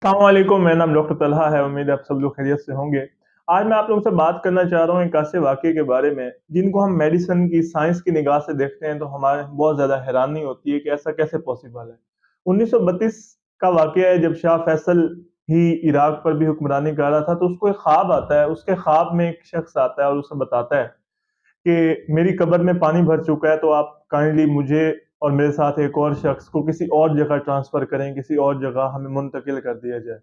अस्सलाम वालेकुम, मेरा नाम डॉक्टर तलहा है। उम्मीद है आप सब लोग खैरियत से होंगे। आज मैं आप लोगों से बात करना चाह रहा हूँ एक ऐसे वाक़ये के बारे में, जिनको हम मेडिसिन की, साइंस की निगाह से देखते हैं तो हमारे बहुत ज़्यादा हैरानी होती है कि ऐसा कैसे पॉसिबल है। 1932 का वाक़या है जब शाह फैसल ही इराक पर भी हुक्मरानी कर रहा था, तो उसको एक ख़्वाब आता है। उसके ख़्वाब में एक शख़्स आता है और उसे बताता है कि मेरी कब्र में पानी भर चुका है, तो आप काइंडली मुझे और मेरे साथ एक और शख़्स को किसी और जगह ट्रांसफ़र करें, किसी और जगह हमें मुंतकिल कर दिया जाए।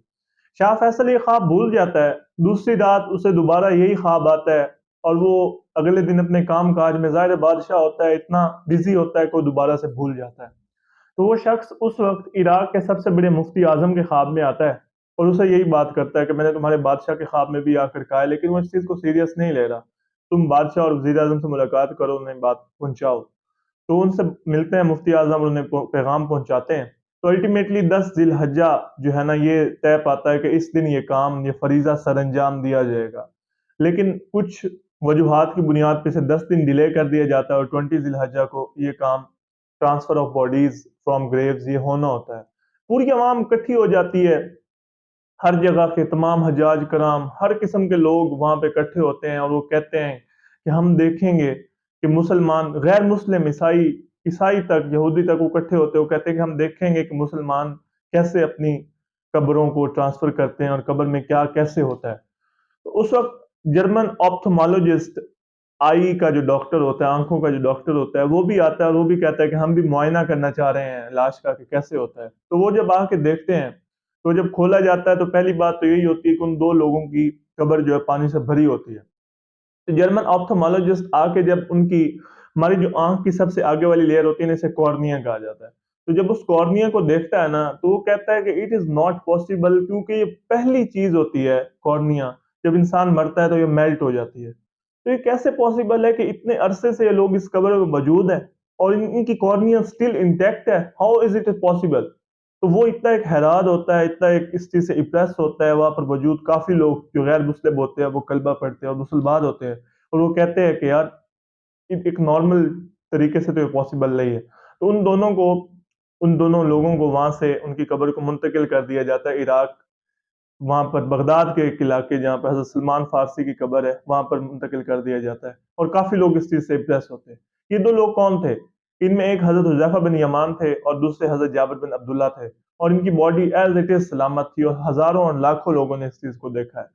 शाह फैसल ये ख्वाब भूल जाता है। दूसरी रात उसे दोबारा यही ख्वाब आता है और वो अगले दिन अपने काम-काज में, ज़ाहिर है बादशाह होता है, इतना बिज़ी होता है कि वो दोबारा से भूल जाता है। तो वो शख़्स उस वक़्त इराक के सबसे बड़े मुफ्ती आज़म के ख्वाब में आता है और उसे यही बात करता है कि मैंने तुम्हारे बादशाह के ख्वाब में भी आकर कहा है, लेकिन वो इस चीज़ को सीरियस नहीं ले रहा। तुम बादशाह और वज़ीर आज़म से मुलाकात करो, उन्हें बात पहुँचाओ। तो उनसे मिलते हैं मुफ्ती आज़म और उन्हें पैगाम पहुँचाते हैं। तो अल्टीमेटली 10 ज़िलहज्जा जो है ना, ये तय पाता है कि इस दिन ये काम, ये फ़रीज़ा सरअंजाम दिया जाएगा। लेकिन कुछ वजूहात की बुनियाद पे इसे 10 दिन डिले कर दिया जाता है और 20 ज़िलहज्जा को ये काम, transfer of bodies from Graves, ये होना होता है। पूरी अवाम इकट्ठी हो जाती है, हर जगह के तमाम हज्जाज कराम, हर किस्म के लोग वहाँ पे इकट्ठे होते हैं और वो कहते हैं कि हम देखेंगे कि मुसलमान, गैर मुस्लिम, ईसाई, ईसाई तक, यहूदी तक वो इकट्ठे होते हैं। वो कहते हैं कि हम देखेंगे कि मुसलमान कैसे अपनी कब्रों को ट्रांसफ़र करते हैं और कब्र में क्या कैसे होता है। तो उस वक़्त जर्मन ऑप्थेल्मोलॉजिस्ट, आई का जो डॉक्टर होता है, आँखों का जो डॉक्टर होता है, वो भी आता है और वो भी कहता है कि हम भी मुआयना करना चाह रहे हैं लाश का कि कैसे होता है। तो वो जब आके देखते हैं, तो जब खोला जाता है तो पहली बात तो यही होती है कि उन 2 लोगों की कब्र जो है पानी से भरी होती है। तो जर्मन ऑप्थेल्मोलॉजिस्ट आके जब उनकी, हमारी जो आँख की सबसे आगे वाली लेयर होती है ना, इसे कॉर्निया कहा जाता है। तो जब उस कॉर्निया को देखता है ना, तो वो कहता है कि इट इज़ नॉट पॉसिबल, क्योंकि ये पहली चीज़ होती है कॉर्निया, जब इंसान मरता है तो ये मेल्ट हो जाती है। तो ये कैसे पॉसिबल है कि इतने अरसे से ये लोग इस कब्र में मौजूद हैं और इनकी कॉर्निया स्टिल इंटैक्ट है? How is it possible? तो वो इतना एक हैरान होता है, इतना एक इस चीज़ से इम्प्रेस होता है, वहाँ पर मौजूद काफ़ी लोग जो गैर मुस्लिम होते हैं, वो कलमा पढ़ते हैं और मुसलमान होते हैं और वो कहते हैं कि यार, एक नॉर्मल तरीके से तो ये पॉसिबल नहीं है। तो उन दोनों लोगों को वहाँ से उनकी कब्र को मुंतकिल कर दिया जाता है इराक, वहाँ पर बगदाद के एक इलाके जहाँ पे हज़रत सलमान फारसी की कब्र है, वहाँ पर मुंतकिल कर दिया जाता है और काफ़ी लोग इस चीज़ से इम्प्रेस होते हैं। ये 2 लोग कौन थे? इनमें एक हज़रत हुज़ैफा बिन यमान थे और दूसरे हज़रत जाबिर बिन अब्दुल्ला थे और इनकी बॉडी एज़ इट इज़ सलामत थी और हज़ारों और लाखों लोगों ने इस चीज़ को देखा है।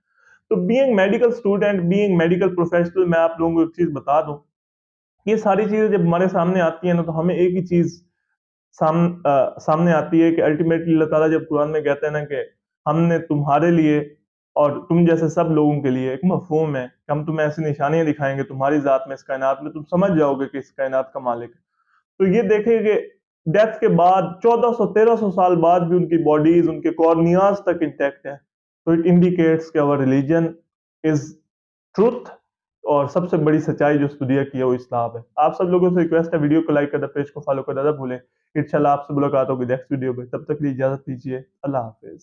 तो being medical student, being medical professional, मैं आप लोगों को एक चीज़ बता दूँ, ये सारी चीज़ें जब हमारे सामने आती हैं ना, तो हमें एक ही चीज़ सामने आती है कि अल्टीमेटली अल्लाह ताला जब कुरान में कहते हैं ना कि हमने तुम्हारे लिए और तुम जैसे सब लोगों के लिए एक मफ़हूम है कि हम तुम्हें ऐसी निशानियाँ दिखाएँगे तुम्हारी ज़ात में, इस कायनात में, तुम समझ जाओगे कि इस कायनात का मालिक है। तो ये देखें कि डेथ के बाद 1400-1300 साल बाद भी उनकी बॉडीज़, उनके कॉर्नियाज़ तक इंटैक्ट है। तो इट इंडिकेट्स कि आवर रिलिजन इज़ ट्रुथ और सबसे बड़ी सच्चाई जो इस दुनिया की है वो इस्लाम है। आप सब लोगों से रिक्वेस्ट है, वीडियो को लाइक करना, पेज को फॉलो करना ना भूलें। इंशाल्लाह आपसे मुलाकात होगी नेक्स्ट वीडियो में। तब तक के लिए इजाज़त दीजिए। अल्लाह हाफ़िज़।